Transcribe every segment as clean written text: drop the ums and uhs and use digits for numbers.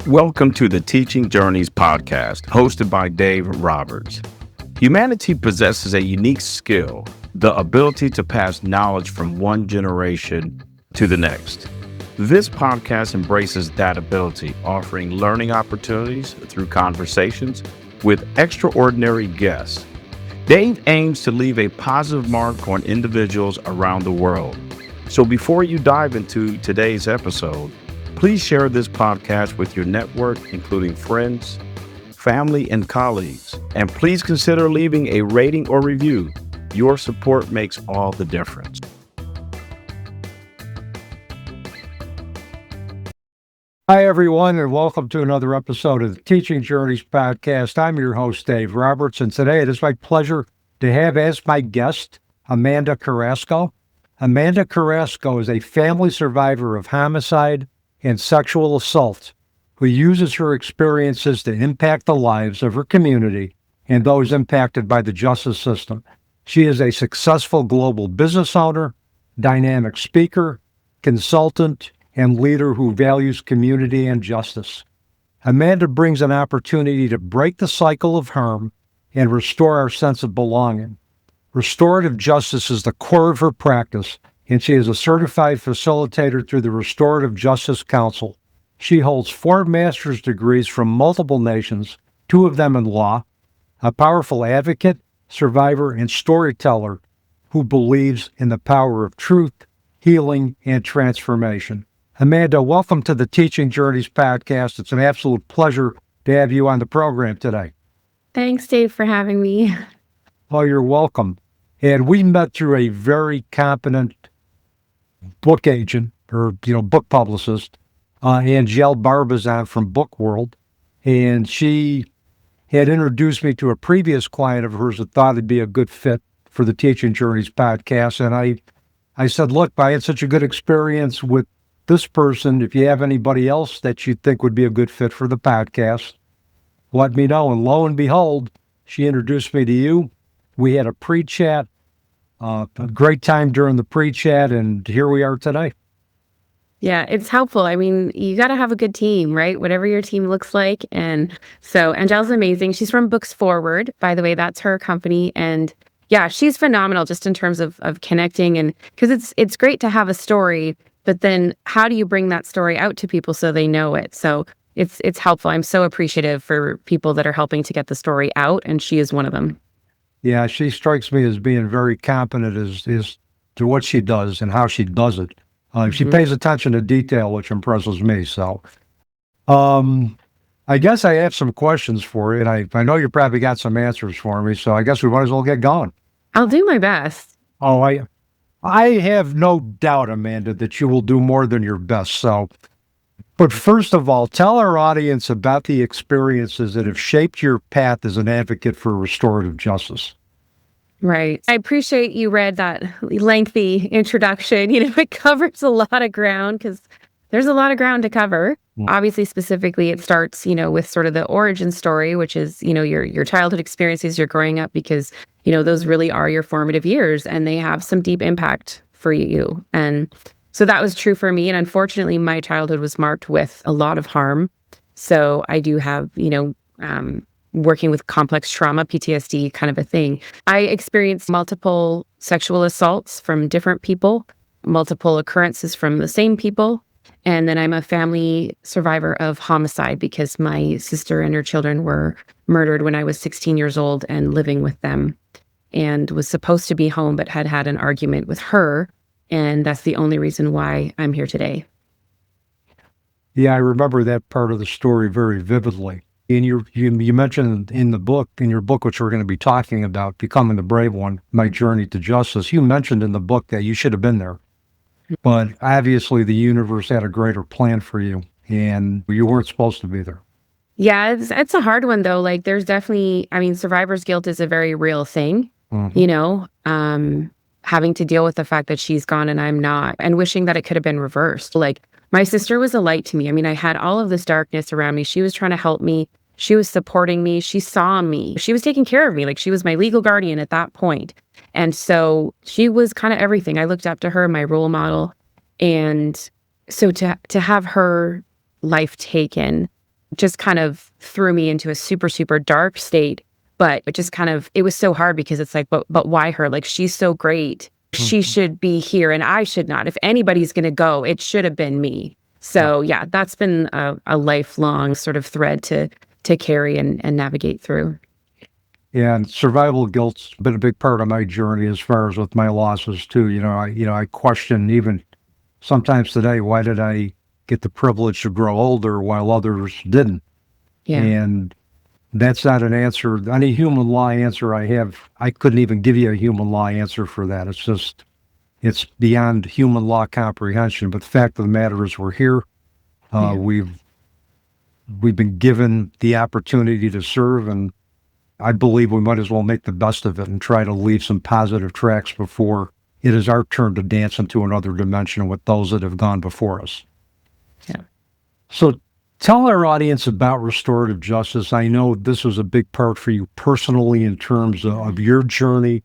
Welcome to the Teaching Journeys podcast, hosted by Dave Roberts. Humanity possesses a unique skill, the ability to pass knowledge from one generation to the next. This podcast embraces that ability, offering learning opportunities through conversations with extraordinary guests. Dave aims to leave a positive mark on individuals around the world. So before you dive into today's episode, please share this podcast with your network, including friends, family, and colleagues. And please consider leaving a rating or review. Your support makes all the difference. Hi, everyone, and welcome to another episode of the Teaching Journeys podcast. I'm your host, Dave Roberts, and today it is my pleasure to have as my guest, Amanda Carrasco. Amanda Carrasco is a family survivor of homicide and sexual assault who uses her experiences to impact the lives of her community and those impacted by the justice system. She is a successful global business owner, dynamic speaker, consultant, and leader who values community and justice. Amanda brings an opportunity to break the cycle of harm and restore our sense of belonging. Restorative justice is the core of her practice, and she is a certified facilitator through the Restorative Justice Council. She holds 4 master's degrees from multiple nations, 2 of them in law, a powerful advocate, survivor, and storyteller who believes in the power of truth, healing, and transformation. Amanda, welcome to the Teaching Journeys podcast. It's an absolute pleasure to have you on the program today. Thanks, Dave, for having me. Oh, you're welcome. And we met through a very competent book agent or, book publicist, Angel Barbazan from Book World. And she had introduced me to a previous client of hers that thought it'd be a good fit for the Teaching Journeys podcast. And I said, look, I had such a good experience with this person. If you have anybody else that you think would be a good fit for the podcast, let me know. And lo and behold, she introduced me to you. We had a pre-chat, a great time during the pre-chat, and here we are today. Yeah, it's helpful. I mean, you got to have a good team, right? Whatever your team looks like. And so Angel's amazing. She's from Books Forward, by the way. That's her company. And yeah, she's phenomenal just in terms of connecting. And because it's great to have a story, but then how do you bring that story out to people so they know it? So it's helpful. I'm so appreciative for people that are helping to get the story out, and she is one of them. Yeah, she strikes me as being very competent as to what she does and how she does it. She pays attention to detail, which impresses me. So I guess I have some questions for you, and I know you probably got some answers for me, so I guess we might as well get going. I'll do my best. Oh, I have no doubt, Amanda, that you will do more than your best. So, but first of all, tell our audience about the experiences that have shaped your path as an advocate for restorative justice. Right. I appreciate you read that lengthy introduction. It covers a lot of ground because there's a lot of ground to cover. Obviously, specifically, it starts, with sort of the origin story, which is, your childhood experiences, your growing up, because, those really are your formative years and they have some deep impact for you. And so that was true for me. And unfortunately, my childhood was marked with a lot of harm. So I do have, working with complex trauma, PTSD kind of a thing. I experienced multiple sexual assaults from different people, multiple occurrences from the same people. And then I'm a family survivor of homicide because my sister and her children were murdered when I was 16 years old and living with them, and was supposed to be home but had an argument with her. And that's the only reason why I'm here today. Yeah, I remember that part of the story very vividly. And you mentioned in your book, which we're going to be talking about, Becoming the Brave One, My Journey to Justice, you mentioned in the book that you should have been there. But obviously the universe had a greater plan for you, and you weren't supposed to be there. Yeah, it's a hard one, though. Like, there's definitely, survivor's guilt is a very real thing, having to deal with the fact that she's gone and I'm not, and wishing that it could have been reversed. Like, my sister was a light to me. I had all of this darkness around me. She was trying to help me. She was supporting me. She saw me. She was taking care of me. Like, she was my legal guardian at that point. And so she was kind of everything. I looked up to her, my role model. And so to have her life taken just kind of threw me into a super, super dark state. But it was so hard because it's like, but why her? Like, she's so great. She should be here and I should not. If anybody's going to go, it should have been me. So yeah, that's been a lifelong sort of thread to carry and navigate through. Yeah, and survival guilt's been a big part of my journey as far as with my losses too. I question even sometimes today, why did I get the privilege to grow older while others didn't? Yeah. And that's not an answer. Any human law answer I have, I couldn't even give you a human law answer for that. It's beyond human law comprehension. But the fact of the matter is we're here. We've been given the opportunity to serve, and I believe we might as well make the best of it and try to leave some positive tracks before it is our turn to dance into another dimension with those that have gone before us. Yeah. So tell our audience about restorative justice. I know this was a big part for you personally in terms of your journey.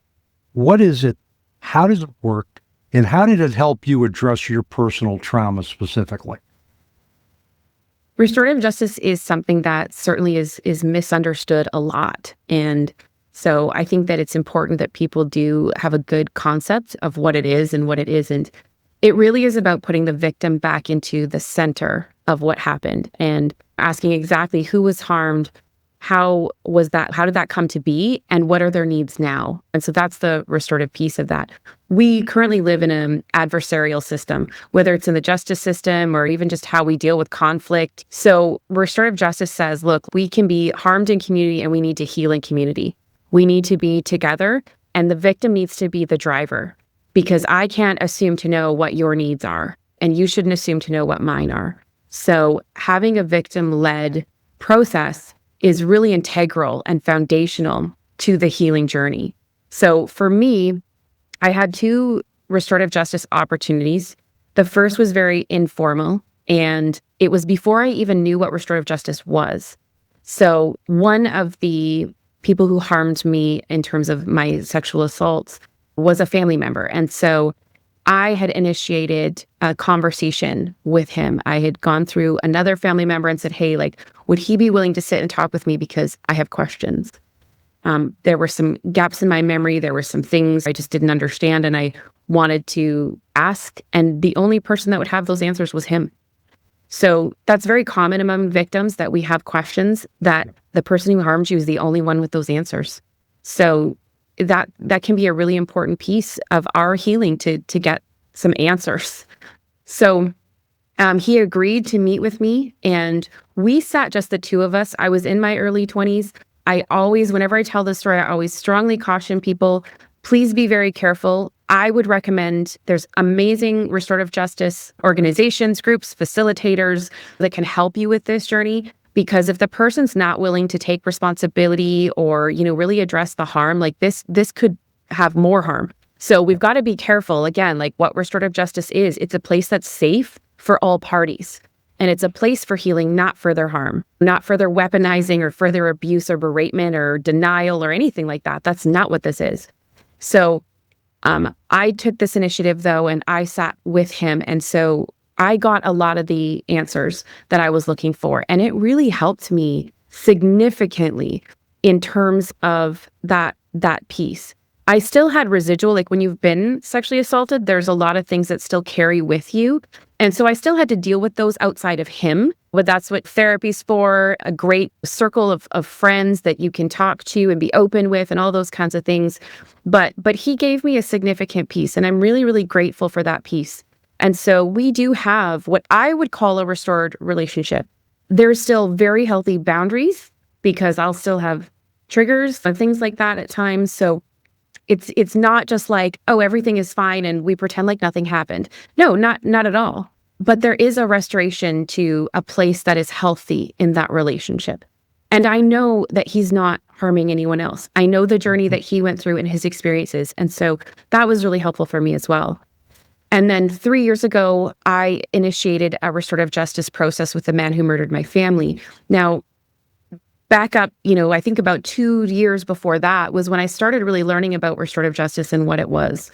What is it? How does it work? And how did it help you address your personal trauma specifically? Restorative justice is something that certainly is misunderstood a lot. And so I think that it's important that people do have a good concept of what it is and what it isn't. It really is about putting the victim back into the center of what happened and asking exactly who was harmed, how did that come to be, and what are their needs now? And so that's the restorative piece of that. We currently live in an adversarial system, whether it's in the justice system or even just how we deal with conflict. So restorative justice says, look, we can be harmed in community and we need to heal in community. We need to be together and the victim needs to be the driver, because I can't assume to know what your needs are and you shouldn't assume to know what mine are. So having a victim-led process is really integral and foundational to the healing journey. So for me, I had 2 restorative justice opportunities. The first was very informal, and it was before I even knew what restorative justice was. So one of the people who harmed me in terms of my sexual assaults was a family member. And so I had initiated a conversation with him. I had gone through another family member and said, hey, like, would he be willing to sit and talk with me because I have questions? There were some gaps in my memory. There were some things I just didn't understand and I wanted to ask. And the only person that would have those answers was him. So that's very common among victims, that we have questions that the person who harmed you is the only one with those answers. So that can be a really important piece of our healing to get some answers. So he agreed to meet with me and we sat just the 2 of us. I was in my early 20s. Whenever I tell this story, I always strongly caution people, please be very careful. I would recommend there's amazing restorative justice organizations, groups, facilitators that can help you with this journey. Because if the person's not willing to take responsibility or, really address the harm, like this could have more harm. So we've got to be careful, again, like what restorative justice is. It's a place that's safe for all parties. And it's a place for healing, not further harm, not further weaponizing or further abuse or beratement or denial or anything like that. That's not what this is. So I took this initiative, though, and I sat with him. And so I got a lot of the answers that I was looking for. And it really helped me significantly in terms of that piece. I still had residual, like when you've been sexually assaulted, there's a lot of things that still carry with you. And so I still had to deal with those outside of him. But that's what therapy's for, a great circle of friends that you can talk to and be open with and all those kinds of things. But he gave me a significant piece, and I'm really, really grateful for that piece. And so we do have what I would call a restored relationship. There's still very healthy boundaries because I'll still have triggers and things like that at times. So it's not just like, oh, everything is fine and we pretend like nothing happened. No, not at all. But there is a restoration to a place that is healthy in that relationship. And I know that he's not harming anyone else. I know the journey that he went through and his experiences. And so that was really helpful for me as well. And then 3 years ago, I initiated a restorative justice process with the man who murdered my family. Now, back up, I think about 2 years before that was when I started really learning about restorative justice and what it was.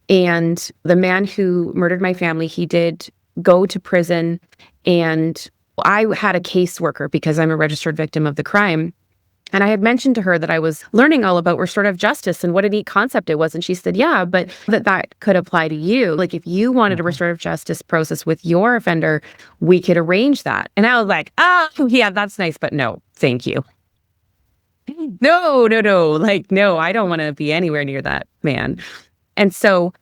And the man who murdered my family, he did go to prison, and I had a caseworker because I'm a registered victim of the crime. And I had mentioned to her that I was learning all about restorative justice and what a neat concept it was. And she said, yeah, but that could apply to you. Like if you wanted a restorative justice process with your offender, we could arrange that. And I was like, oh, yeah, that's nice. But no, thank you. No. Like, no, I don't want to be anywhere near that man. And so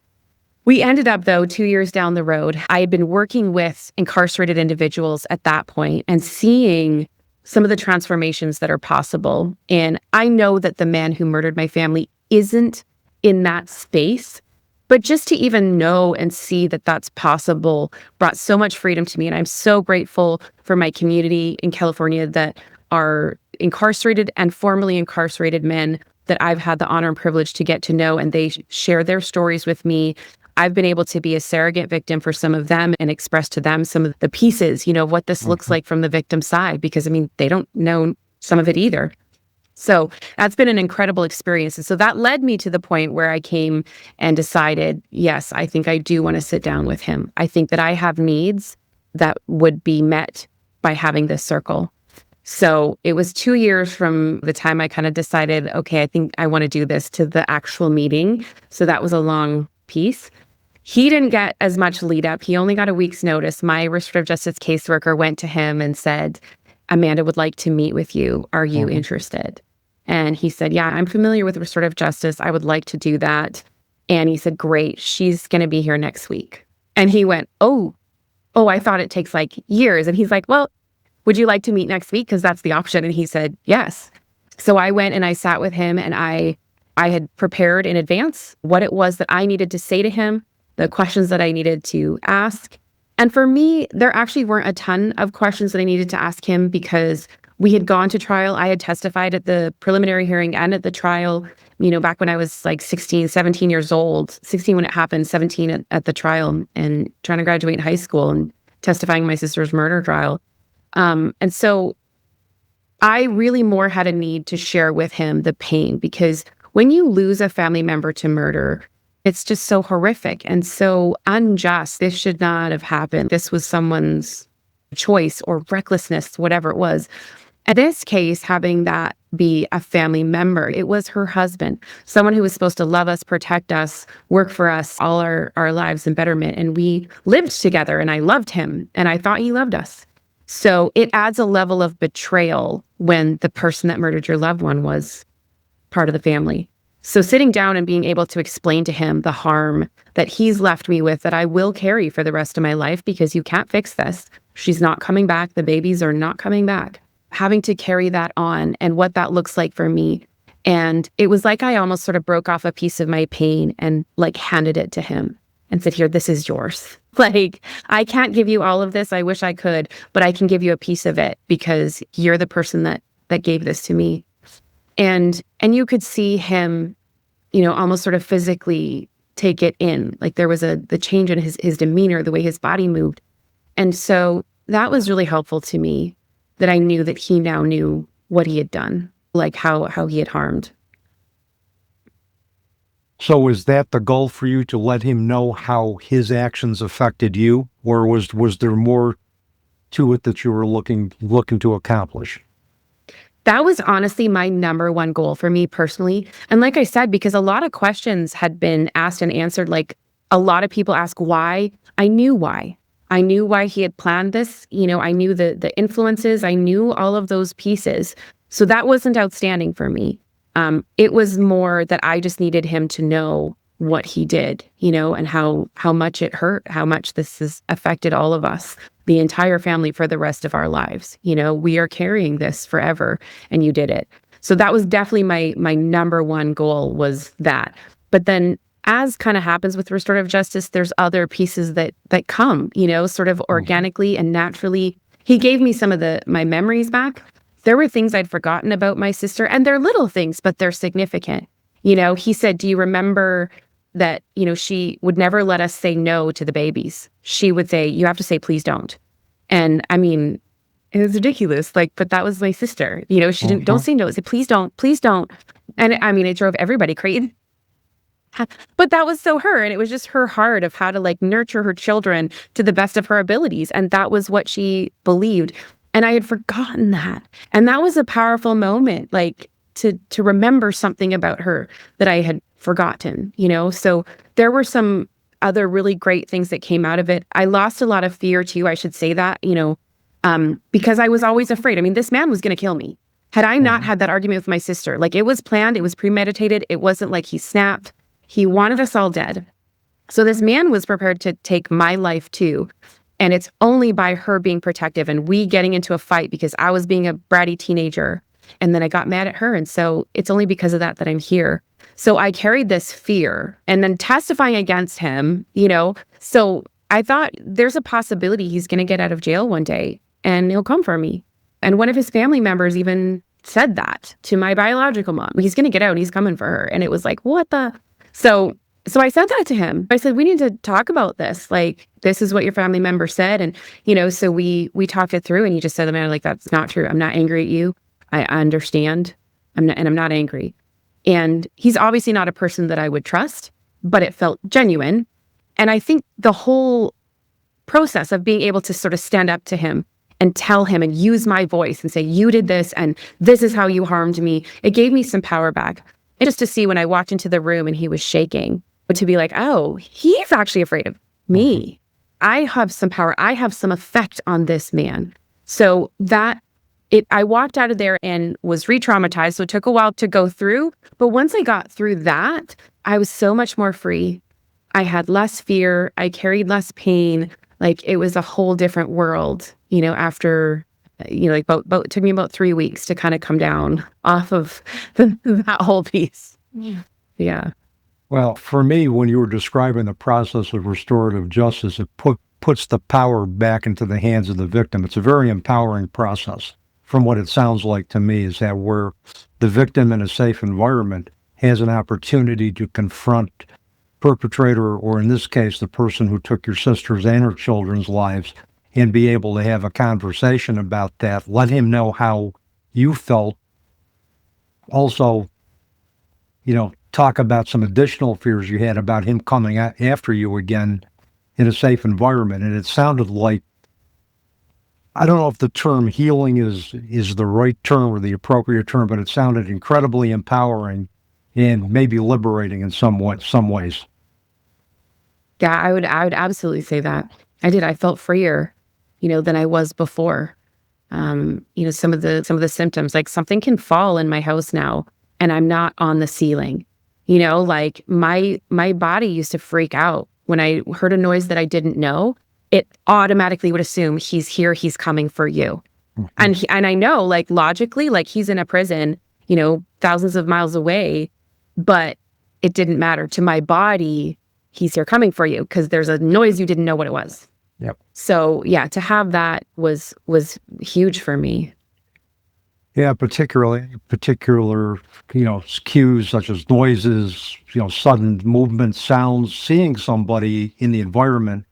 we ended up, though, 2 years down the road. I had been working with incarcerated individuals at that point and seeing some of the transformations that are possible. And I know that the man who murdered my family isn't in that space, but just to even know and see that that's possible brought so much freedom to me. And I'm so grateful for my community in California that are incarcerated and formerly incarcerated men that I've had the honor and privilege to get to know, and they share their stories with me. I've been able to be a surrogate victim for some of them and express to them some of the pieces, of what this looks like from the victim side, because they don't know some of it either. So that's been an incredible experience. And so that led me to the point where I came and decided, yes, I think I do want to sit down with him. I think that I have needs that would be met by having this circle. So it was 2 years from the time I kind of decided, okay, I think I want to do this, to the actual meeting. So that was a long piece. He didn't get as much lead up. He only got a week's notice. My restorative justice caseworker went to him and said, Amanda would like to meet with you. Are you interested? And he said, yeah, I'm familiar with restorative justice. I would like to do that. And he said, great, she's going to be here next week. And he went, oh, I thought it takes like years. And he's like, well, would you like to meet next week? Because that's the option. And he said, yes. So I went and I sat with him, and I had prepared in advance what it was that I needed to say to him, the questions that I needed to ask. And for me, there actually weren't a ton of questions that I needed to ask him, because we had gone to trial. I had testified at the preliminary hearing and at the trial, back when I was like 16, 17 years old, 16 when it happened, 17 at the trial, and trying to graduate high school and testifying my sister's murder trial. And so I really more had a need to share with him the pain, because when you lose a family member to murder, it's just so horrific and so unjust. This should not have happened. This was someone's choice or recklessness, whatever it was. In this case, having that be a family member, it was her husband, someone who was supposed to love us, protect us, work for us all our lives and betterment. And we lived together, and I loved him, and I thought he loved us. So it adds a level of betrayal when the person that murdered your loved one was part of the family. So sitting down and being able to explain to him the harm that he's left me with, that I will carry for the rest of my life, because you can't fix this. She's not coming back. The babies are not coming back. Having to carry that on and what that looks like for me. And it was like I almost sort of broke off a piece of my pain and like handed it to him and said, here, this is yours. Like, I can't give you all of this. I wish I could, but I can give you a piece of it, because you're the person that gave this to me. And you could see him, almost sort of physically take it in. Like there was the change in his demeanor, the way his body moved. And so that was really helpful to me, that I knew that he now knew what he had done, like how he had harmed. So was that the goal for you, to let him know how his actions affected you, or was there more to it that you were looking to accomplish? That was honestly my number one goal for me personally. And like I said, because a lot of questions had been asked and answered, like a lot of people ask why. I knew why. I knew why he had planned this. I knew the influences. I knew all of those pieces. So that wasn't outstanding for me. It was more that I just needed him to know what he did, and how much it hurt, how much this has affected all of us, the entire family, for the rest of our lives. We are carrying this forever, and you did it. So that was definitely my number one goal, was that. But then, as kind of happens with restorative justice, there's other pieces that come, sort of organically and naturally. He gave me some of my memories back. There were things I'd forgotten about my sister, and they're little things, but they're significant. He said, do you remember that, she would never let us say no to the babies. She would say, you have to say, please don't. And I mean, it was ridiculous. But that was my sister. She don't say no. Say, please don't. And I mean, it drove everybody crazy. But that was so her. And it was just her heart of how to like nurture her children to the best of her abilities. And that was what she believed. And I had forgotten that. And that was a powerful moment, like to remember something about her that I had forgotten, So there were some other really great things that came out of it. I lost a lot of fear too. I should say that, because I was always afraid. I mean, this man was going to kill me. Had I not had that argument with my sister, like it was planned, it was premeditated. It wasn't like he snapped. He wanted us all dead. So this man was prepared to take my life too. And it's only by her being protective and we getting into a fight because I was being a bratty teenager. And then I got mad at her. And so it's only because of that I'm here. So I carried this fear and then testifying against him, So I thought there's a possibility he's going to get out of jail one day and he'll come for me. And one of his family members even said that to my biological mom. He's going to get out and he's coming for her. And it was like, what the? So I said that to him. I said, we need to talk about this. Like, this is what your family member said. And, so we talked it through and he just said, man, like, that's not true. I'm not angry at you. I understand. I'm not angry. And he's obviously not a person that I would trust, but it felt genuine. And I think the whole process of being able to sort of stand up to him and tell him and use my voice and say, you did this and this is how you harmed me, it gave me some power back. And just to see when I walked into the room and he was shaking, but to be like, oh, he's actually afraid of me. I have some power. I have some effect on this man. So I walked out of there and was re-traumatized. So it took a while to go through. But once I got through that, I was so much more free. I had less fear. I carried less pain. Like it was a whole different world, after, it took me about 3 weeks to kind of come down off of that whole piece. Yeah. Well, for me, when you were describing the process of restorative justice, it puts the power back into the hands of the victim. It's a very empowering process. From what it sounds like to me, is that where the victim in a safe environment has an opportunity to confront perpetrator, or in this case, the person who took your sister's and her children's lives, and be able to have a conversation about that. Let him know how you felt. Also, talk about some additional fears you had about him coming after you again in a safe environment. And it sounded like, I don't know if the term healing is the right term or the appropriate term, but it sounded incredibly empowering and maybe liberating in some ways. Yeah, I would absolutely say that. I did. I felt freer, than I was before. Some of the symptoms, like something can fall in my house now and I'm not on the ceiling. Like my body used to freak out when I heard a noise that I didn't know. It automatically would assume he's here, he's coming for you. Mm-hmm. And I know, like logically, like he's in a prison, thousands of miles away, but it didn't matter to my body. He's here coming for you because there's a noise you didn't know what it was. Yep. So yeah, to have that was huge for me. Yeah, particular, cues such as noises, sudden movement, sounds, seeing somebody in the environment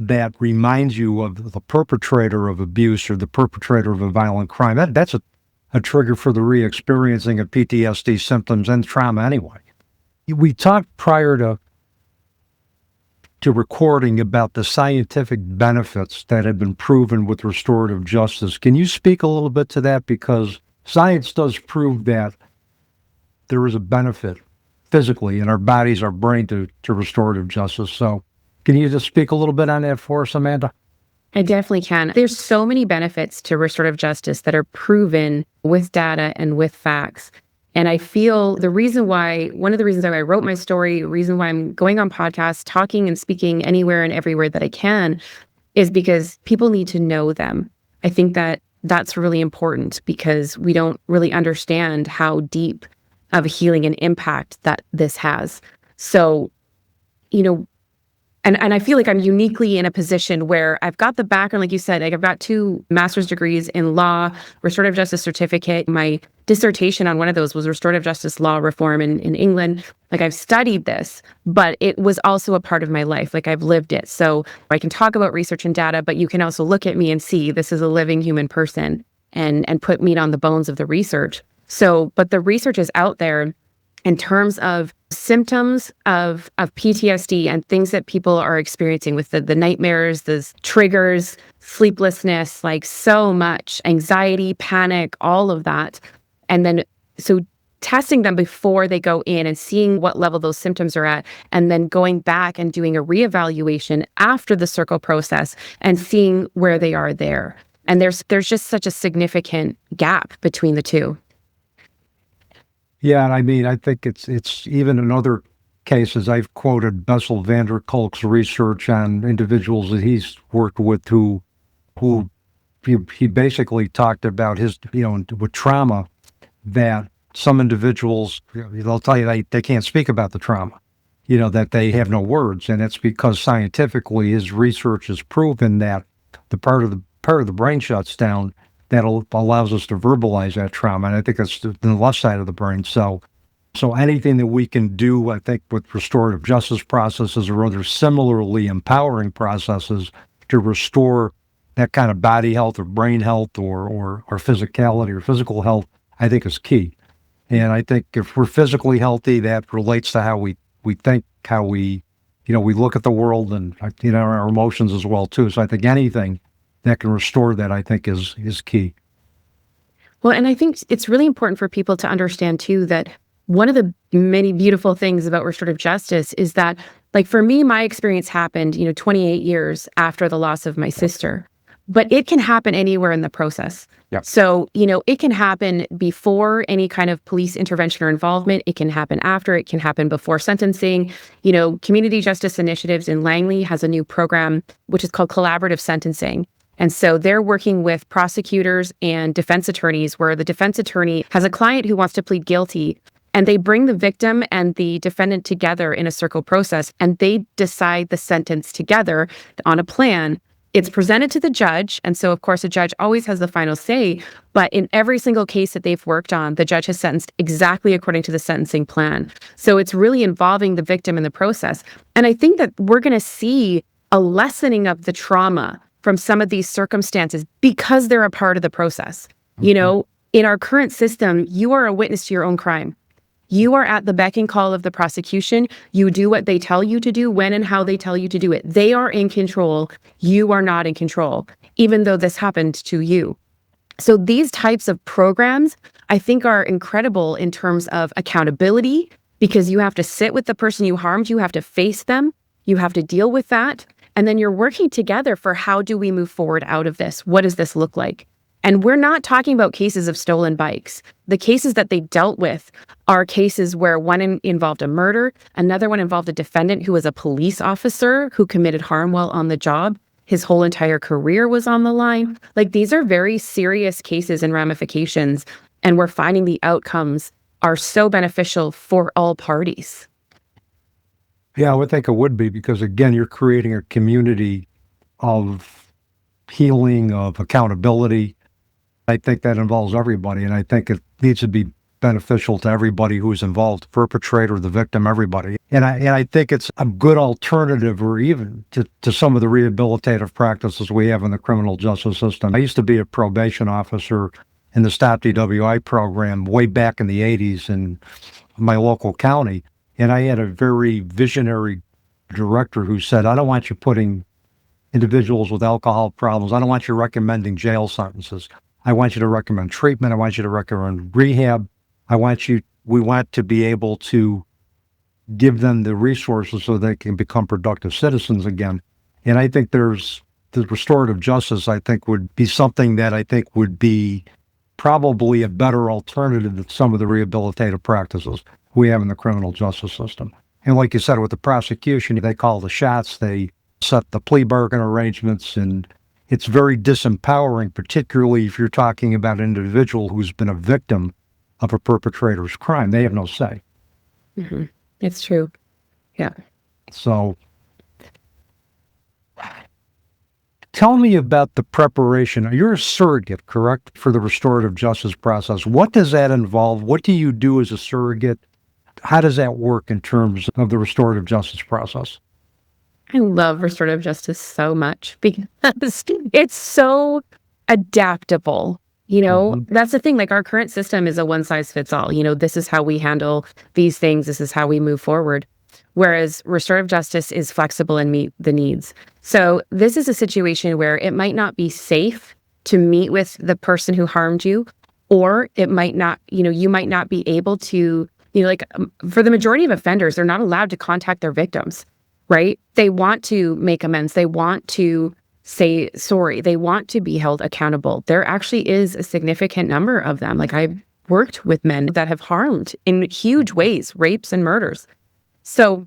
that reminds you of the perpetrator of abuse or the perpetrator of a violent crime. That's a trigger for the re-experiencing of PTSD symptoms and trauma anyway. We talked prior to recording about the scientific benefits that have been proven with restorative justice. Can you speak a little bit to that? Because science does prove that there is a benefit physically in our bodies, our brain to restorative justice. So can you just speak a little bit on that for us, Amanda? I definitely can. There's so many benefits to restorative justice that are proven with data and with facts. And I feel one of the reasons why I wrote my story, reason why I'm going on podcasts, talking and speaking anywhere and everywhere that I can, is because people need to know them. I think that that's really important because we don't really understand how deep of a healing and impact that this has. So, and I feel like I'm uniquely in a position where I've got the background, like you said, like I've got 2 master's degrees in law, restorative justice certificate. My dissertation on one of those was restorative justice law reform in England. Like I've studied this, but it was also a part of my life. Like I've lived it. So I can talk about research and data, but you can also look at me and see this is a living human person and put meat on the bones of the research. So, but the research is out there in terms of symptoms of PTSD and things that people are experiencing with the nightmares, the triggers, sleeplessness, like so much anxiety, panic, all of that. And then so testing them before they go in and seeing what level those symptoms are at, and then going back and doing a reevaluation after the circle process and seeing where they are there. And there's just such a significant gap between the two. Yeah, and I mean, I think it's even in other cases. I've quoted Bessel van der Kolk's research on individuals that he's worked with who he basically talked about his, with trauma, that some individuals, they'll tell you they can't speak about the trauma, that they have no words. And it's because scientifically his research has proven that the part of the brain shuts down that allows us to verbalize that trauma. And I think it's the left side of the brain. So anything that we can do, I think, with restorative justice processes or other similarly empowering processes to restore that kind of body health or brain health or physicality or physical health, I think is key. And I think if we're physically healthy, that relates to how we think, how we look at the world and, our emotions as well, too. So I think anything that can restore that, I think, is key. Well, and I think it's really important for people to understand, too, that one of the many beautiful things about restorative justice is that, like, for me, my experience happened, 28 years after the loss of my sister. But it can happen anywhere in the process. Yep. So, it can happen before any kind of police intervention or involvement. It can happen after. It can happen before sentencing. Community Justice Initiatives in Langley has a new program, which is called collaborative sentencing. And so they're working with prosecutors and defense attorneys, where the defense attorney has a client who wants to plead guilty, and they bring the victim and the defendant together in a circle process, and they decide the sentence together on a plan. It's presented to the judge. And so, of course, the judge always has the final say. But in every single case that they've worked on, the judge has sentenced exactly according to the sentencing plan. So it's really involving the victim in the process. And I think that we're going to see a lessening of the trauma from some of these circumstances because they're a part of the process. In our current system, you are a witness to your own crime. You are at the beck and call of the prosecution. You do what they tell you to do, when and how they tell you to do it. They are in control. You are not in control, even though this happened to you. So these types of programs, I think, are incredible in terms of accountability, because you have to sit with the person you harmed. You have to face them. You have to deal with that. And then you're working together for, how do we move forward out of this? What does this look like? And we're not talking about cases of stolen bikes. The cases that they dealt with are cases where one involved a murder, another one involved a defendant who was a police officer who committed harm while on the job. His whole entire career was on the line. Like, these are very serious cases and ramifications, and we're finding the outcomes are so beneficial for all parties. Yeah, I would think it would be, because, again, you're creating a community of healing, of accountability. I think that involves everybody, and I think it needs to be beneficial to everybody who's involved, perpetrator, the victim, everybody. And I think it's a good alternative, or even to some of the rehabilitative practices we have in the criminal justice system. I used to be a probation officer in the Stop DWI program way back in the 80s in my local county. And I had a very visionary director who said, I don't want you putting individuals with alcohol problems, I don't want you recommending jail sentences. I want you to recommend treatment. I want you to recommend rehab. We want to be able to give them the resources so they can become productive citizens again. And I think the restorative justice, I think, would be something that I think would be probably a better alternative to some of the rehabilitative practices we have in the criminal justice system. And like you said, with the prosecution, they call the shots, they set the plea bargain arrangements, and it's very disempowering, particularly if you're talking about an individual who's been a victim of a perpetrator's crime. They have no say. Mm-hmm. It's true. Yeah. So tell me about the preparation. You're a surrogate, correct, for the restorative justice process. What does that involve? What do you do as a surrogate? How does that work in terms of the restorative justice process? I love restorative justice so much because it's so adaptable. That's the thing. Like, our current system is a one size fits all. This is how we handle these things. This is how we move forward. Whereas restorative justice is flexible and meet the needs. So this is a situation where it might not be safe to meet with the person who harmed you, or it might not, you might not be able to, for the majority of offenders, they're not allowed to contact their victims, right? They want to make amends. They want to say sorry. They want to be held accountable. There actually is a significant number of them. Like, I've worked with men that have harmed in huge ways, rapes and murders. So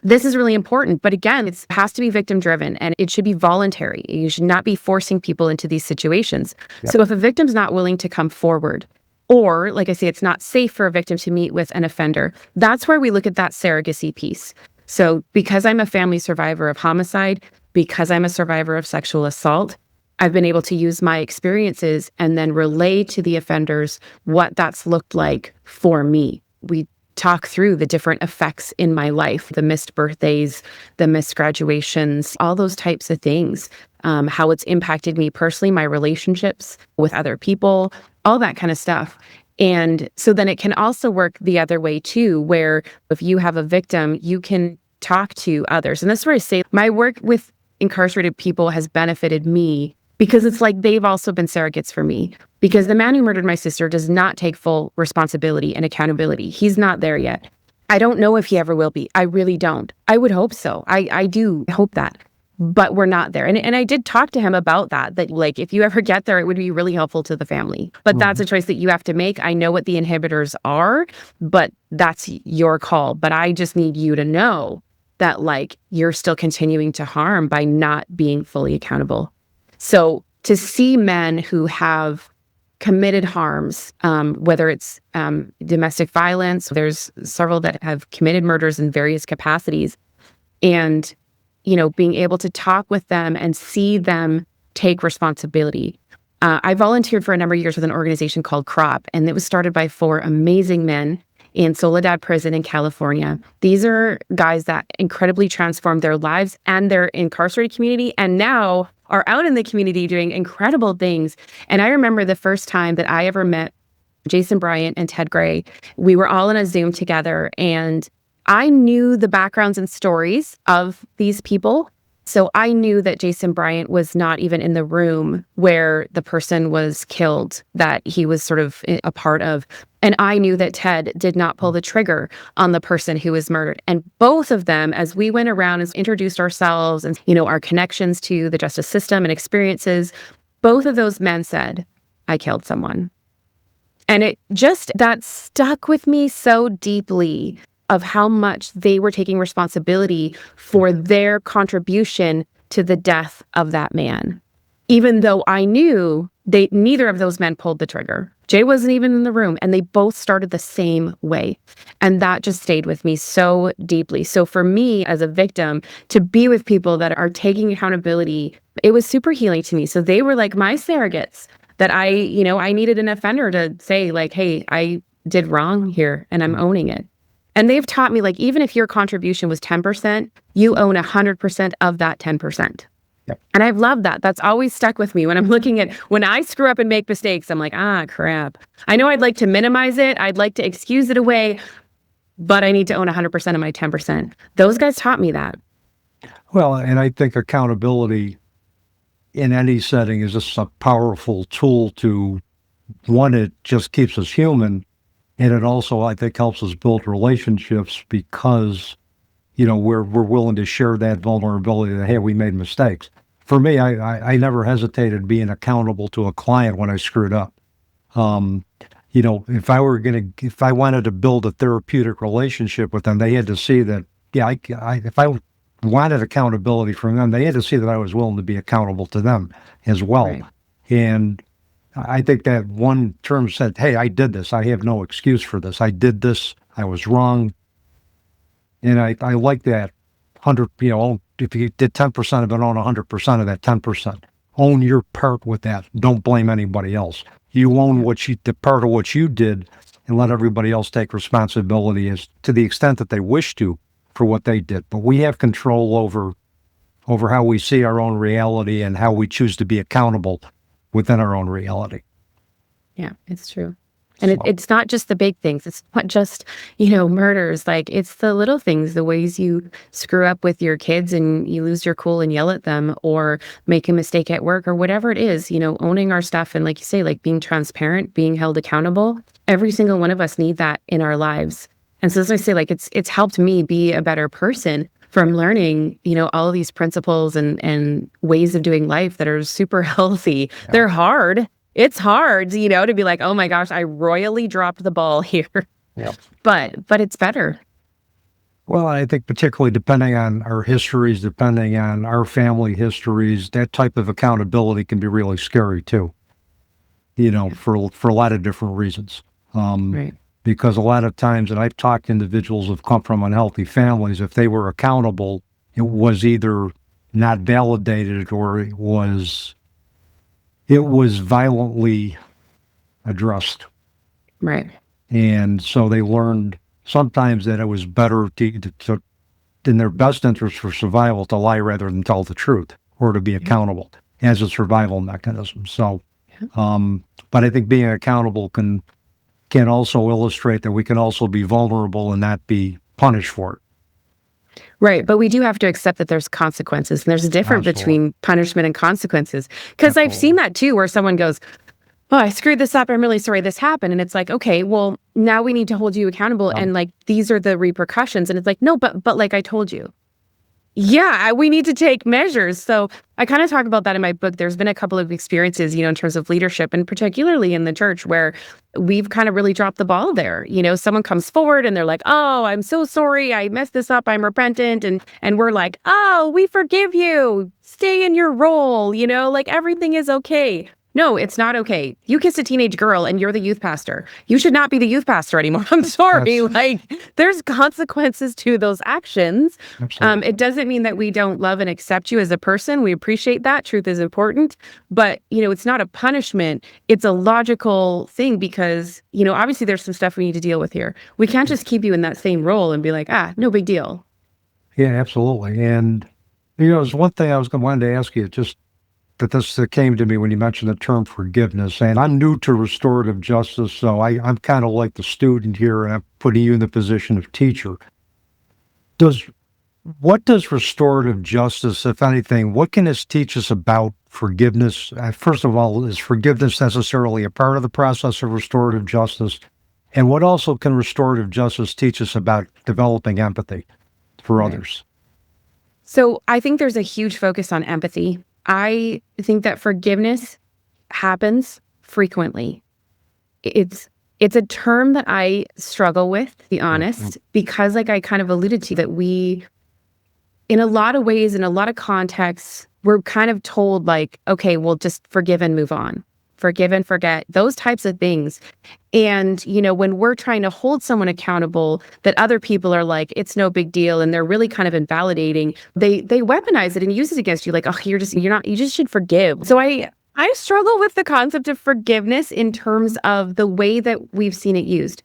this is really important. But again, it has to be victim driven, and it should be voluntary. You should not be forcing people into these situations. Yep. So if a victim's not willing to come forward, or like I say, it's not safe for a victim to meet with an offender, that's where we look at that surrogacy piece. So because I'm a family survivor of homicide, because I'm a survivor of sexual assault, I've been able to use my experiences and then relay to the offenders what that's looked like for me. We talk through the different effects in my life, the missed birthdays, the missed graduations, all those types of things, how it's impacted me personally, my relationships with other people, all that kind of stuff. And so then it can also work the other way too, where if you have a victim, you can talk to others. And that's where I say my work with incarcerated people has benefited me, because it's like they've also been surrogates for me. Because the man who murdered my sister does not take full responsibility and accountability. He's not there yet. I don't know if he ever will be. I really don't. I would hope so. I do hope that. But we're not there. And I did talk to him about that like, if you ever get there, it would be really helpful to the family. But that's a choice that you have to make. I know what the inhibitors are, but that's your call. But I just need you to know that, like, you're still continuing to harm by not being fully accountable. So to see men who have committed harms, whether it's domestic violence, there's several that have committed murders in various capacities, and, being able to talk with them and see them take responsibility. I volunteered for a number of years with an organization called CROP, and it was started by 4 amazing men in Soledad Prison in California. These are guys that incredibly transformed their lives and their incarcerated community, and now are out in the community doing incredible things. And I remember the first time that I ever met Jason Bryant and Ted Gray. We were all in a Zoom together, and I knew the backgrounds and stories of these people. So I knew that Jason Bryant was not even in the room where the person was killed, that he was sort of a part of. And I knew that Ted did not pull the trigger on the person who was murdered. And both of them, as we went around and introduced ourselves and, our connections to the justice system and experiences, both of those men said, I killed someone. And that stuck with me so deeply, of how much they were taking responsibility for their contribution to the death of that man. Even though I knew neither of those men pulled the trigger. Jay wasn't even in the room, and they both started the same way. And that just stayed with me so deeply. So for me as a victim, to be with people that are taking accountability, it was super healing to me. So they were like my surrogates, that I needed an offender to say, like, hey, I did wrong here and I'm owning it. And they've taught me, like, even if your contribution was 10%, you own 100% of that 10%. Yep. And I've loved that. That's always stuck with me when I'm looking at, when I screw up and make mistakes, I'm like, crap. I know I'd like to minimize it. I'd like to excuse it away, but I need to own 100% of my 10%. Those guys taught me that. Well, and I think accountability in any setting is just a powerful tool to, one, it just keeps us human. And it also, I think, helps us build relationships because, we're willing to share that vulnerability that, hey, we made mistakes. For me, I never hesitated being accountable to a client when I screwed up. If I wanted to build a therapeutic relationship with them, they had to see that, if I wanted accountability from them, they had to see that I was willing to be accountable to them as well. Right. And I think that one term said, hey, I did this. I have no excuse for this. I did this. I was wrong. And I like that 100, if you did 10% of it, own 100% of that 10%. Own your part with that. Don't blame anybody else. You own the part of what you did, and let everybody else take responsibility as to the extent that they wish to for what they did. But we have control over how we see our own reality and how we choose to be accountable within our own reality. Yeah, it's true. And So, it's not just the big things. It's not just, murders. Like, it's the little things, the ways you screw up with your kids and you lose your cool and yell at them or make a mistake at work or whatever it is, owning our stuff. And like you say, like being transparent, being held accountable. Every single one of us need that in our lives. And so as I say, like, it's helped me be a better person from learning, all of these principles and ways of doing life that are super healthy. yeah. They're hard. It's hard, to be like, oh my gosh, I royally dropped the ball here. Yeah. But it's better. Well, I think particularly depending on our histories, depending on our family histories, that type of accountability can be really scary too, for a lot of different reasons. Right. Because a lot of times, and I've talked to individuals who've come from unhealthy families, if they were accountable, it was either not validated or it was violently addressed. Right. And so they learned sometimes that it was better to in their best interest for survival to lie rather than tell the truth or to be accountable as a survival mechanism. So, but I think being accountable can also illustrate that we can also be vulnerable and not be punished for it. Right. But we do have to accept that there's consequences. And there's a difference Absolutely. between punishment and consequences. Because I've seen that too, where someone goes, oh, I screwed this up. I'm really sorry this happened. And it's like, okay, well, now we need to hold you accountable. And like, these are the repercussions. And it's like, no, but like I told you. Yeah, we need to take measures. So I kind of talk about that in my book. There's been a couple of experiences, in terms of leadership and particularly in the church where we've kind of really dropped the ball there. Someone comes forward and they're like, oh, I'm so sorry. I messed this up. I'm repentant. And we're like, oh, we forgive you. Stay in your role. Like everything is okay. No, it's not okay. You kissed a teenage girl and you're the youth pastor. You should not be the youth pastor anymore. I'm sorry. Like, there's consequences to those actions. It doesn't mean that we don't love and accept you as a person. We appreciate that. Truth is important. But, it's not a punishment. It's a logical thing because, obviously there's some stuff we need to deal with here. We can't just keep you in that same role and be like, no big deal. Yeah, absolutely. And, there's one thing I wanted to ask you, just that this came to me when you mentioned the term forgiveness. And I'm new to restorative justice, so I'm kind of like the student here, and I'm putting you in the position of teacher. What does restorative justice, if anything, what can this teach us about forgiveness? First of all, is forgiveness necessarily a part of the process of restorative justice? And what also can restorative justice teach us about developing empathy for others? So I think there's a huge focus on empathy. I think that forgiveness happens frequently. It's a term that I struggle with, to be honest, because like I kind of alluded to, that we, in a lot of ways, in a lot of contexts, we're kind of told like, okay, well, just forgive and move on. Forgive and forget, those types of things. And, when we're trying to hold someone accountable, that other people are like, it's no big deal. And they're really kind of invalidating. They weaponize it and use it against you. Like, oh, you just should forgive. So I struggle with the concept of forgiveness in terms of the way that we've seen it used.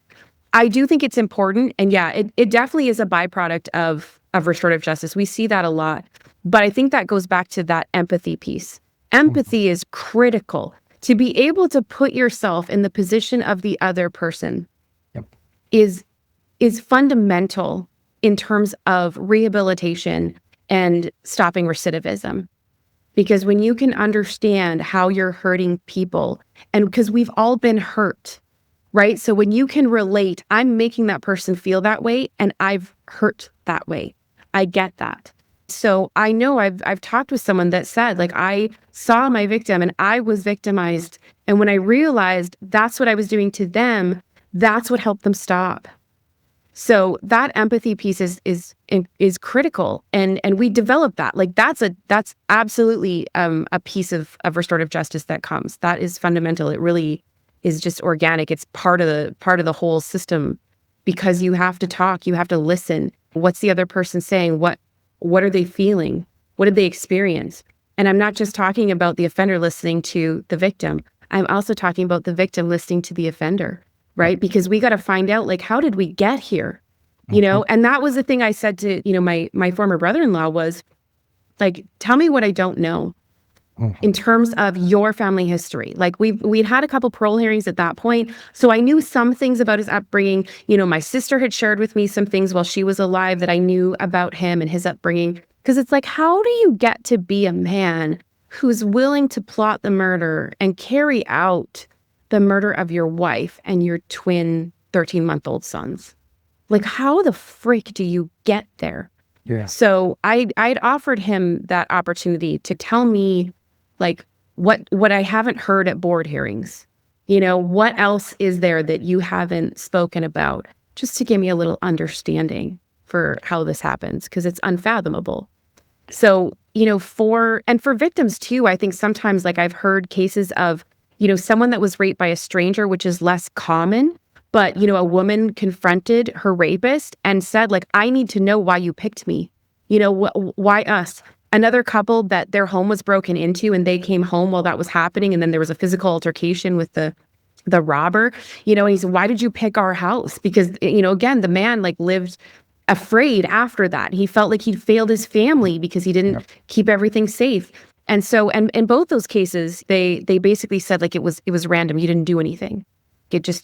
I do think it's important. And yeah, it definitely is a byproduct of restorative justice. We see that a lot. But I think that goes back to that empathy piece. Empathy is critical. To be able to put yourself in the position of the other person is fundamental in terms of rehabilitation and stopping recidivism. Because when you can understand how you're hurting people, and because we've all been hurt, right? So when you can relate, I'm making that person feel that way, and I've hurt that way. I get that. So I know I've talked with someone that said, like, I saw my victim and I was victimized. And when I realized that's what I was doing to them, that's what helped them stop. So that empathy piece is critical. And we develop that. Like that's absolutely a piece of restorative justice that comes. That is fundamental. It really is just organic. It's part of the whole system, because you have to talk, you have to listen. What's the other person saying? What are they feeling? What did they experience? And I'm not just talking about the offender listening to the victim. I'm also talking about the victim listening to the offender, right? Because we got to find out, like, how did we get here? And that was the thing I said to, my former brother-in-law was, like, tell me what I don't know. in terms of your family history. Like we'd had a couple parole hearings at that point. So I knew some things about his upbringing. My sister had shared with me some things while she was alive that I knew about him and his upbringing. Because it's like, how do you get to be a man who's willing to plot the murder and carry out the murder of your wife and your twin 13-month-old sons? Like, how the frick do you get there? Yeah. So I'd offered him that opportunity to tell me, like, what I haven't heard at board hearings. What else is there that you haven't spoken about? Just to give me a little understanding for how this happens, because it's unfathomable. So, for victims too, I think sometimes, like, I've heard cases of, someone that was raped by a stranger, which is less common, but, a woman confronted her rapist and said, like, I need to know why you picked me. Why us? Another couple that their home was broken into and they came home while that was happening. And then there was a physical altercation with the robber, and he said, why did you pick our house? Because, again, the man like lived afraid after that. He felt like he'd failed his family because he didn't keep everything safe. And so, and in both those cases, they basically said, like, it was random. You didn't do anything.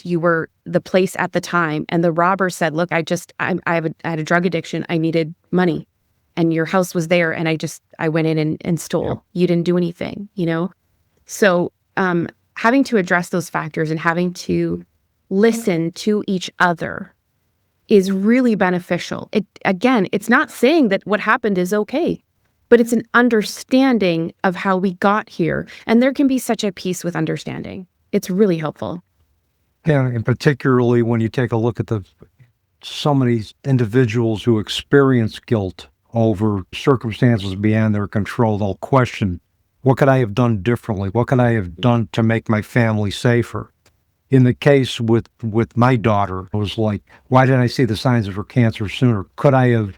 You were the place at the time. And the robber said, look, I had a drug addiction. I needed money. And your house was there. And I went in and stole. Yep. You didn't do anything, So having to address those factors and having to listen to each other is really beneficial. It's not saying that what happened is okay, but it's an understanding of how we got here. And there can be such a peace with understanding. It's really helpful. Yeah, and particularly when you take a look at some of these individuals who experience guilt over circumstances beyond their control, they'll question, what could I have done differently? What could I have done to make my family safer? In the case with my daughter, it was like, why didn't I see the signs of her cancer sooner? Could I have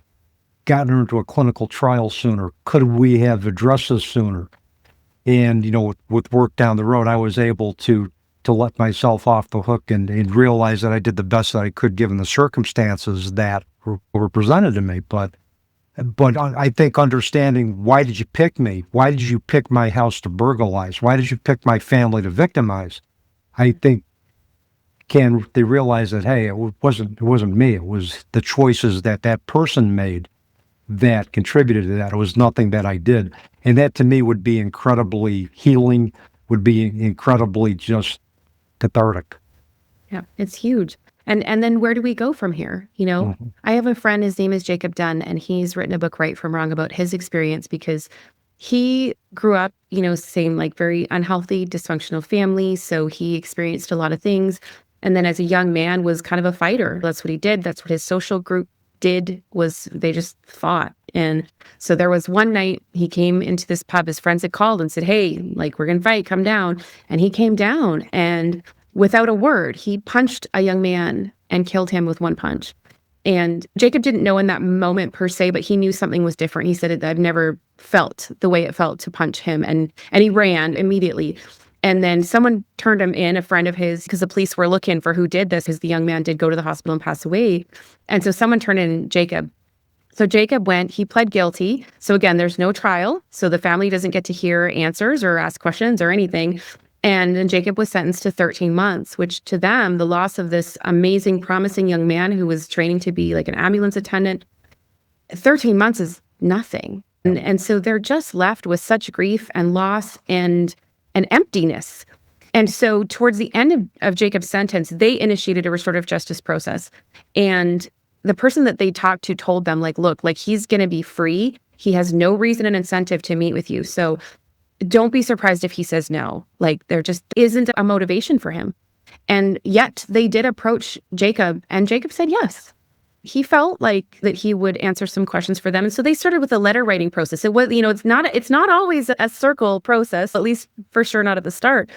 gotten her into a clinical trial sooner? Could we have addressed this sooner? And, with work down the road, I was able to let myself off the hook and realize that I did the best that I could given the circumstances that were presented to me. But I think understanding, why did you pick me? Why did you pick my house to burglarize? Why did you pick my family to victimize? I think they realize that, hey, it wasn't me. It was the choices that person made that contributed to that. It was nothing that I did. And that to me would be incredibly healing, would be incredibly just cathartic. Yeah, it's huge. And then where do we go from here? Mm-hmm. I have a friend, his name is Jacob Dunn, and he's written a book, Right from Wrong, about his experience because he grew up, same like very unhealthy, dysfunctional family. So he experienced a lot of things. And then as a young man was kind of a fighter. That's what he did. That's what his social group did, was they just fought. And so there was one night he came into this pub, his friends had called and said, hey, like, we're going to fight, come down. And he came down and without a word, he punched a young man and killed him with one punch. And Jacob didn't know in that moment per se, but he knew something was different. He said, I've never felt the way it felt to punch him. And he ran immediately. And then someone turned him in, a friend of his, because the police were looking for who did this, because the young man did go to the hospital and pass away. And so someone turned in Jacob. So Jacob went, he pled guilty. So again, there's no trial. So the family doesn't get to hear answers or ask questions or anything. And then Jacob was sentenced to 13 months, which to them, the loss of this amazing, promising young man who was training to be like an ambulance attendant, 13 months is nothing. And so they're just left with such grief and loss and emptiness. And so towards the end of Jacob's sentence, they initiated a restorative justice process. And the person that they talked to told them, like, look, like, he's going to be free. He has no reason and incentive to meet with you. So don't be surprised if he says no. Like, there just isn't a motivation for him. And yet they did approach Jacob, and Jacob said yes. He felt like that he would answer some questions for them. And so they started with a letter writing process. It was, it's not always a circle process, at least for sure not at the start.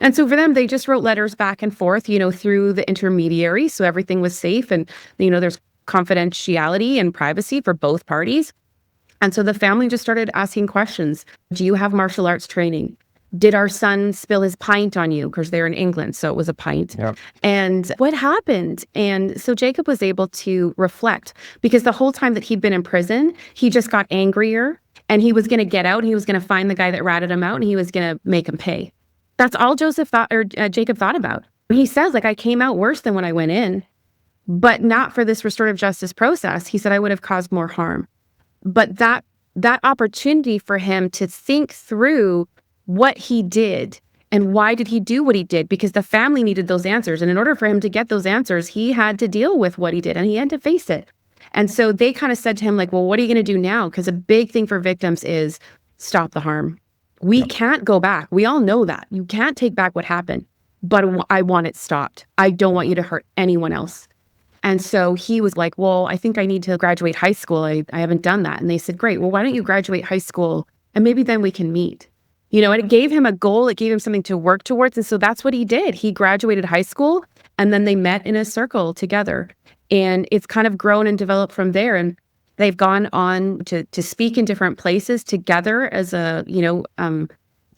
And so for them, they just wrote letters back and forth, through the intermediary. So everything was safe. And, there's confidentiality and privacy for both parties. And so the family just started asking questions. Do you have martial arts training? Did our son spill his pint on you? Because they're in England, so it was a pint. Yep. And what happened? And so Jacob was able to reflect, because the whole time that he'd been in prison, he just got angrier And he was going to get out, and he was going to find the guy that ratted him out, and he was going to make him pay. That's all Jacob thought about. He says, like, I came out worse than when I went in, but not for this restorative justice process. He said I would have caused more harm. But that opportunity for him to think through what he did and why did he do what he did, because the family needed those answers. And in order for him to get those answers, he had to deal with what he did, and he had to face it. And so they kind of said to him, like, well, what are you going to do now? Because a big thing for victims is stop the harm. We can't go back. We all know that. You can't take back what happened, but I want it stopped. I don't want you to hurt anyone else. And so he was like, well, I think I need to graduate high school. I haven't done that. And they said, great. Well, why don't you graduate high school and maybe then we can meet? And it gave him a goal. It gave him something to work towards. And so that's what he did. He graduated high school, and then they met in a circle together. And it's kind of grown and developed from there. And they've gone on to speak in different places together as to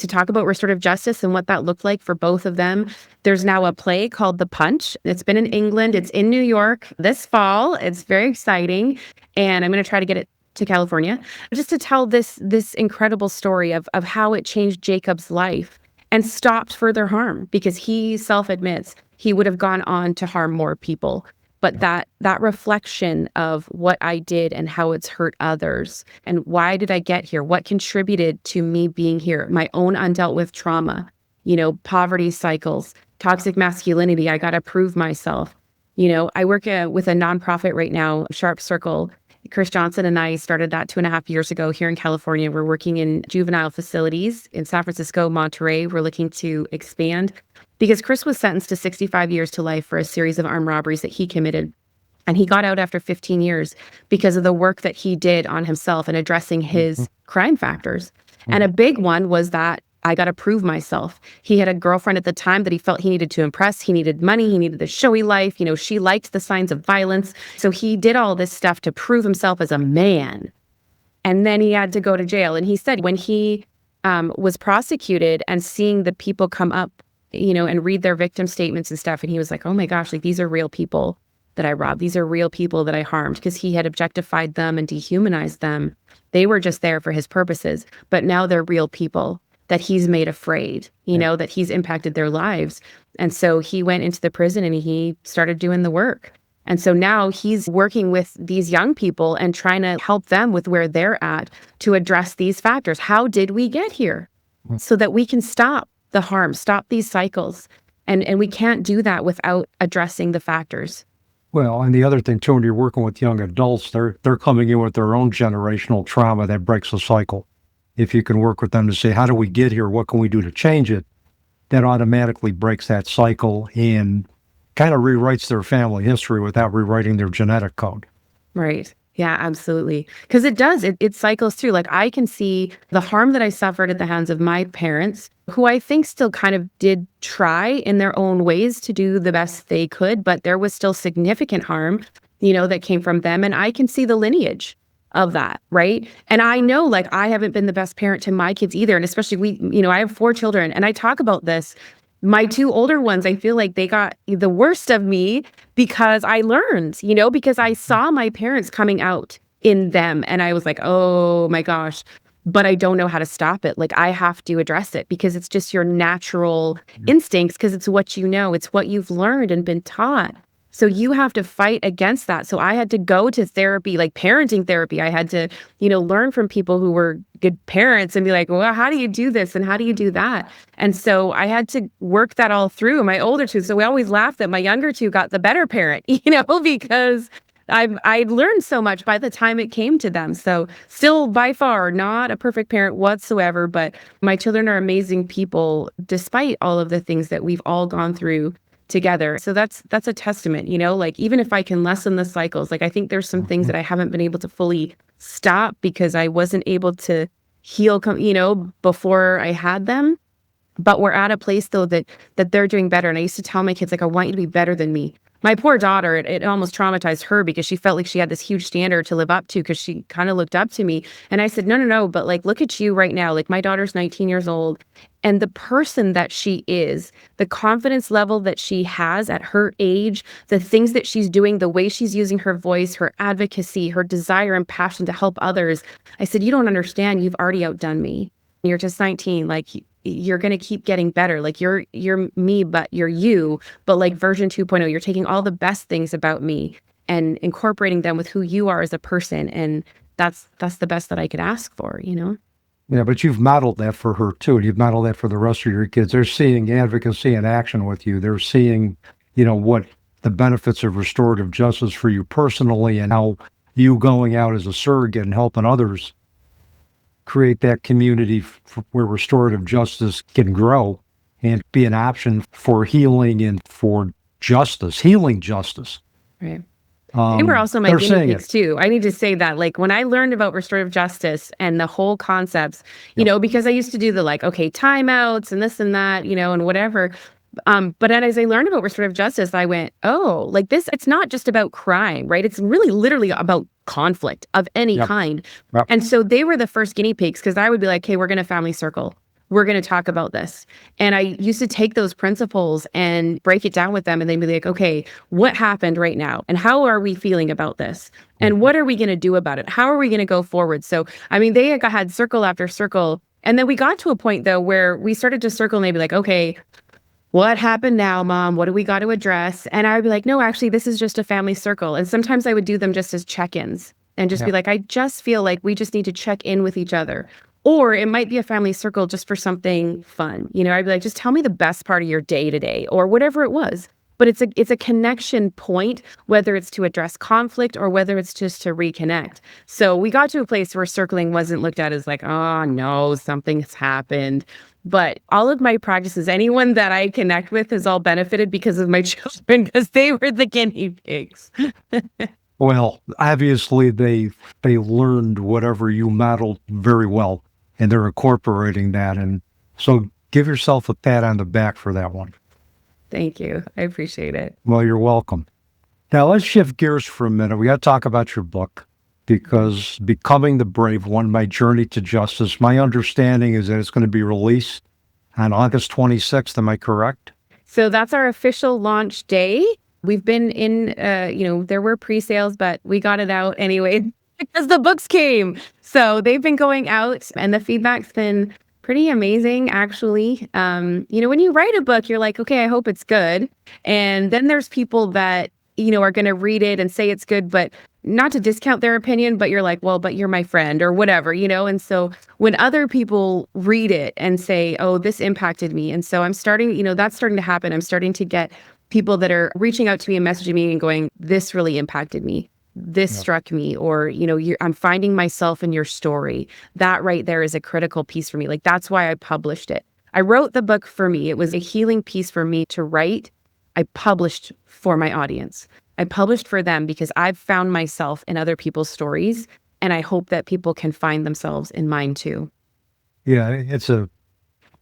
talk about restorative justice and what that looked like for both of them. There's now a play called The Punch. It's been in England. It's in New York this fall. It's very exciting. And I'm going to try to get it to California just to tell this incredible story of how it changed Jacob's life and stopped further harm, because he self-admits he would have gone on to harm more people. But that reflection of what I did and how it's hurt others and why did I get here? What contributed to me being here? My own undealt with trauma, poverty cycles, toxic masculinity. I got to prove myself. I work with a nonprofit right now, Sharp Circle. Chris Johnson and I started that 2.5 years ago here in California. We're working in juvenile facilities in San Francisco, Monterey. We're looking to expand because Chris was sentenced to 65 years to life for a series of armed robberies that he committed. And he got out after 15 years because of the work that he did on himself and addressing his crime factors. And a big one was that I got to prove myself. He had a girlfriend at the time that he felt he needed to impress. He needed money. He needed the showy life. She liked the signs of violence. So he did all this stuff to prove himself as a man. And then he had to go to jail. And he said when he was prosecuted and seeing the people come up, and read their victim statements and stuff, and he was like, oh my gosh, like these are real people that I robbed. These are real people that I harmed, because he had objectified them and dehumanized them. They were just there for his purposes, but now they're real people that he's made afraid, that he's impacted their lives. And so he went into the prison and he started doing the work. And so now he's working with these young people and trying to help them with where they're at to address these factors. How did we get here? So that we can stop the harm, stop these cycles. And we can't do that without addressing the factors. Well, and the other thing too, when you're working with young adults, they're coming in with their own generational trauma that breaks the cycle. If you can work with them to say, how do we get here? What can we do to change it? That automatically breaks that cycle and kind of rewrites their family history without rewriting their genetic code. Right. Yeah, absolutely. Because it does. It cycles through. Like I can see the harm that I suffered at the hands of my parents, who I think still kind of did try in their own ways to do the best they could, but there was still significant harm, that came from them. And I can see the lineage of that, right? And I know, like, I haven't been the best parent to my kids either. And especially I have 4 children, and I talk about this. My 2 older ones, I feel like they got the worst of me because I learned, because I saw my parents coming out in them. And I was like, oh my gosh, but I don't know how to stop it. Like I have to address it because it's just your natural instincts, because it's what it's what you've learned and been taught. So you have to fight against that. So I had to go to therapy, like parenting therapy. I had to, learn from people who were good parents and be like, well, how do you do this? And how do you do that? And so I had to work that all through. My older 2, so we always laugh that my younger 2 got the better parent, because I'd learned so much by the time it came to them. So still by far not a perfect parent whatsoever, but my children are amazing people despite all of the things that we've all gone through together. So that's a testament, like even if I can lessen the cycles, like I think there's some things that I haven't been able to fully stop because I wasn't able to heal, before I had them. But we're at a place though that they're doing better. And I used to tell my kids, like, I want you to be better than me. my poor daughter, it almost traumatized her because she felt like she had this huge standard to live up to because she kind of looked up to me. And I said, no, no, no. But like, look at you right now. Like my daughter's 19 years old and the person that she is, the confidence level that she has at her age, the things that she's doing, the way she's using her voice, her advocacy, her desire and passion to help others. I said, you don't understand. You've already outdone me. You're just 19. Like you're going to keep getting better. Like you're me, but you're you, but like version 2.0, you're taking all the best things about me and incorporating them with who you are as a person. And that's the best that I could ask for, you know? Yeah, but you've modeled that for her too. You've modeled that for the rest of your kids. They're seeing advocacy in action with you. They're seeing, what the benefits of restorative justice for you personally and how you going out as a surrogate and helping others create that community where restorative justice can grow and be an option for healing and for justice, healing justice. Right. They were also my they're guinea saying pigs too. I need to say that, like, when I learned about restorative justice and the whole concepts, because I used to do the like, okay, timeouts and this and that, and whatever. But then as I learned about restorative justice, I went, oh, like this, it's not just about crime, right? It's really literally about conflict of any kind. Yep. And so they were the first guinea pigs because I would be like, hey, we're going to family circle. We're going to talk about this. And I used to take those principles and break it down with them. And they'd be like, okay, what happened right now? And how are we feeling about this? And what are we going to do about it? How are we going to go forward? So, I mean, they had circle after circle. And then we got to a point, though, where we started to circle and they'd be like, okay, what happened now, Mom? What do we got to address? And I would be like, no, actually, this is just a family circle. And sometimes I would do them just as check-ins and just be like, I just feel like we just need to check in with each other. Or it might be a family circle just for something fun. I'd be like, just tell me the best part of your day today or whatever it was. But it's a connection point, whether it's to address conflict or whether it's just to reconnect. So we got to a place where circling wasn't looked at as like, oh, no, something's happened. But all of my practices, anyone that I connect with has all benefited because of my children, because they were the guinea pigs. Well, obviously they learned whatever you modeled very well, and they're incorporating that. And so give yourself a pat on the back for that one. Thank you. I appreciate it. Well, you're welcome. Now let's shift gears for a minute. We got to talk about your book, because Becoming the Brave One, My Journey to Justice, my understanding is that it's going to be released on August 26th. Am I correct? So that's our official launch day. We've been in, there were pre-sales, but we got it out anyway because the books came. So they've been going out and the feedback's been pretty amazing, actually. When you write a book, you're like, okay, I hope it's good. And then there's people that, are going to read it and say it's good, but not to discount their opinion, but you're like, well, but you're my friend or whatever, And so when other people read it and say, oh, this impacted me. And so I'm starting, that's starting to happen. I'm starting to get people that are reaching out to me and messaging me and going, this really impacted me. This struck me, or, I'm finding myself in your story. That right there is a critical piece for me. Like, that's why I published it. I wrote the book for me. It was a healing piece for me to write. I published for my audience. I published for them because I've found myself in other people's stories, and I hope that people can find themselves in mine too. Yeah, it's a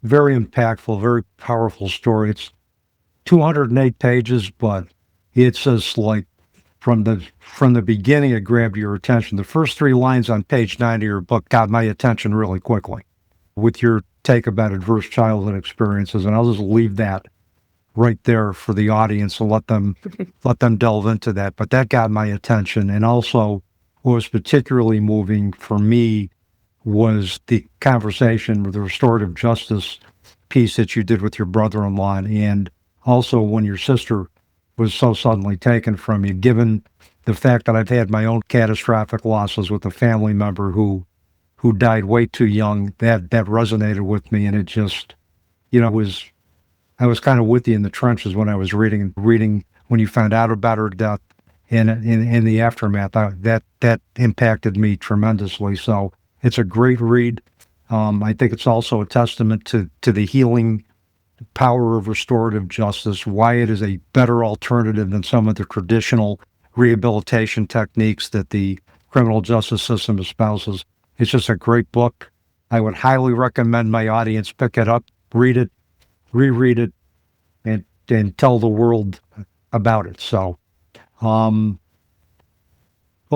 very impactful, very powerful story. It's 208 pages, but it's just like from the beginning, it grabbed your attention. The first 3 lines on page 9 of your book got my attention really quickly with your take about adverse childhood experiences. And I'll just leave that right there for the audience and let them delve into that. But that got my attention. And also what was particularly moving for me was the conversation with the restorative justice piece that you did with your brother-in-law, and also when your sister was so suddenly taken from you, given the fact that I've had my own catastrophic losses with a family member who died way too young. That resonated with me, and it just, I was kind of with you in the trenches when I was reading when you found out about her death and in the aftermath. That impacted me tremendously. So it's a great read. I think it's also a testament to the healing power of restorative justice, why it is a better alternative than some of the traditional rehabilitation techniques that the criminal justice system espouses. It's just a great book. I would highly recommend my audience pick it up, read it, reread it, and tell the world about it. So, well,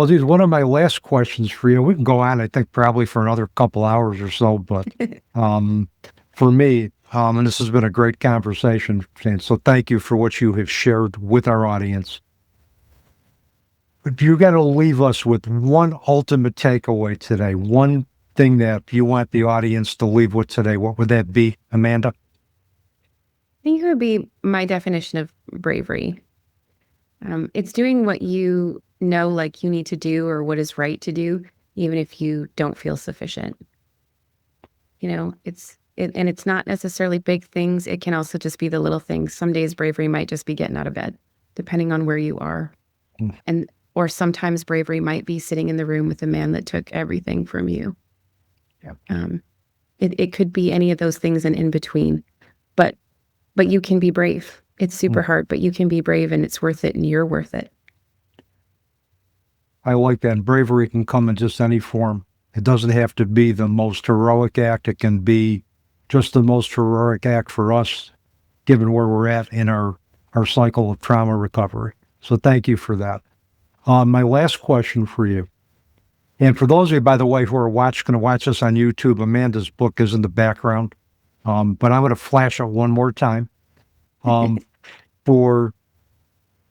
dude, one of my last questions for you, we can go on, I think, probably for another couple hours or so, but for me, and this has been a great conversation, and so thank you for what you have shared with our audience. But you got to leave us with one ultimate takeaway today, one thing that you want the audience to leave with today. What would that be, Amanda? I think it would be my definition of bravery. It's doing what you know, like you need to do or what is right to do, even if you don't feel sufficient. You know, and it's not necessarily big things. It can also just be the little things. Some days bravery might just be getting out of bed, depending on where you are. Or sometimes bravery might be sitting in the room with the man that took everything from you. Yeah. It could be any of those things and in between, but you can be brave. It's super hard, but you can be brave and it's worth it and you're worth it. I like that. And bravery can come in just any form. It doesn't have to be the most heroic act. It can be just the most heroic act for us, given where we're at in our cycle of trauma recovery. So thank you for that. My last question for you, and for those of you, by the way, who are going to watch this on YouTube, Amanda's book is in the background, but I'm going to flash it one more time. I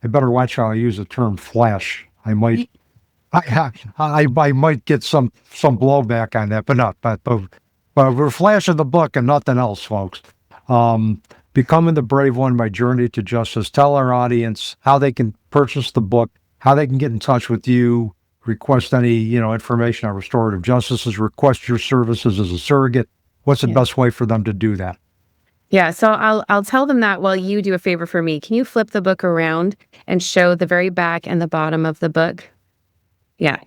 better watch how I use the term flash. I might get some blowback on that, but we're flashing the book and nothing else, folks. Becoming the Brave One: My Journey to Justice. Tell our audience how they can purchase the book, how they can get in touch with you, request any, information on restorative justice, request your services as a surrogate. What's the best way for them to do that? Yeah, so I'll tell them that while you do a favor for me. Can you flip the book around and show the very back and the bottom of the book? Yeah,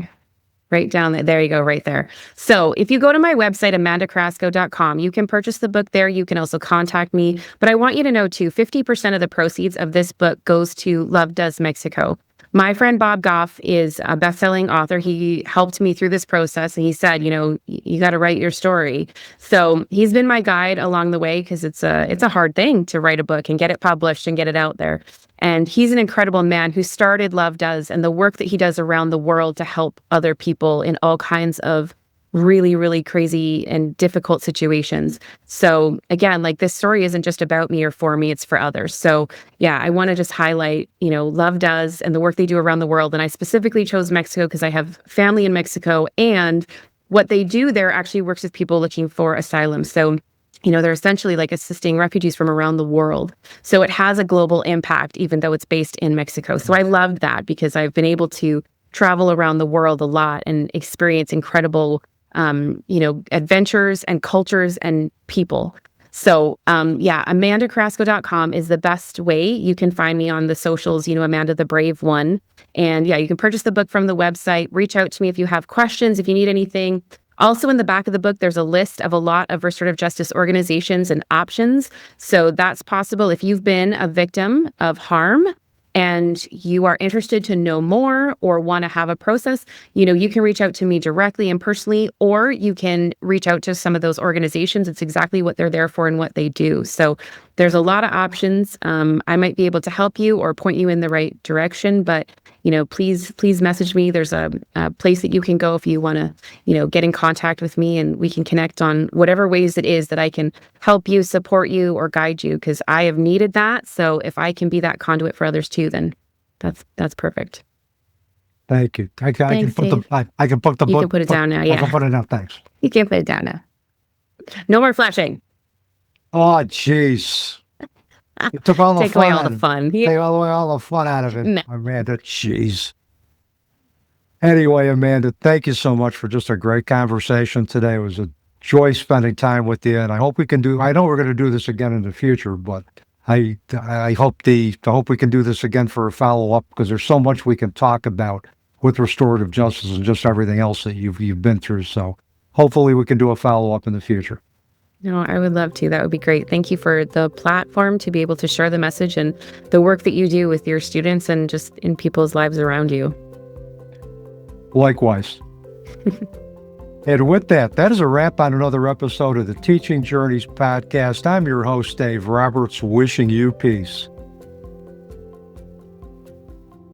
right down there. There you go, right there. So if you go to my website, amandacarrasco.com, you can purchase the book there. You can also contact me. But I want you to know, too, 50% of the proceeds of this book goes to Love Does Mexico. My friend Bob Goff is a best-selling author. He helped me through this process, and he said, you got to write your story. So he's been my guide along the way because it's a hard thing to write a book and get it published and get it out there. And he's an incredible man who started Love Does and the work that he does around the world to help other people in all kinds of really, really crazy and difficult situations. So again, this story isn't just about me or for me, it's for others. So yeah, I want to just highlight, Love Does and the work they do around the world. And I specifically chose Mexico because I have family in Mexico, and what they do there actually works with people looking for asylum. So they're essentially assisting refugees from around the world. So it has a global impact, even though it's based in Mexico. So I loved that because I've been able to travel around the world a lot and experience incredible adventures and cultures and people. So, amandacarrasco.com is the best way. You can find me on the socials, Amanda the Brave One. And yeah, you can purchase the book from the website. Reach out to me if you have questions, if you need anything. Also in the back of the book, there's a list of a lot of restorative justice organizations and options. So that's possible if you've been a victim of harm and you are interested to know more or want to have a process, you can reach out to me directly and personally, or you can reach out to some of those organizations. It's exactly what they're there for and what they do. So there's a lot of options. I might be able to help you or point you in the right direction, but please message me. There's a place that you can go if you want to, get in contact with me, and we can connect on whatever ways it is that I can help you, support you, or guide you, because I have needed that. So if I can be that conduit for others too, then that's perfect. Thank you. I can Thanks, put Dave. I can put the book. You can put it down now. Yeah, I can put it down. Thanks. You can put it down now. No more flashing. Oh, jeez. You took all the Take fun away all out the of fun. it. Take all the fun out of it. No. Amanda, jeez. Anyway, Amanda, thank you so much for just a great conversation today. It was a joy spending time with you, and I hope we can I know we're going to do this again in the future, but I hope we can do this again for a follow-up, because there's so much we can talk about with restorative justice and just everything else that you've been through. So hopefully we can do a follow-up in the future. No, I would love to. That would be great. Thank you for the platform to be able to share the message and the work that you do with your students and just in people's lives around you. Likewise. And with that is a wrap on another episode of the Teaching Journeys podcast. I'm your host, Dave Roberts, wishing you peace.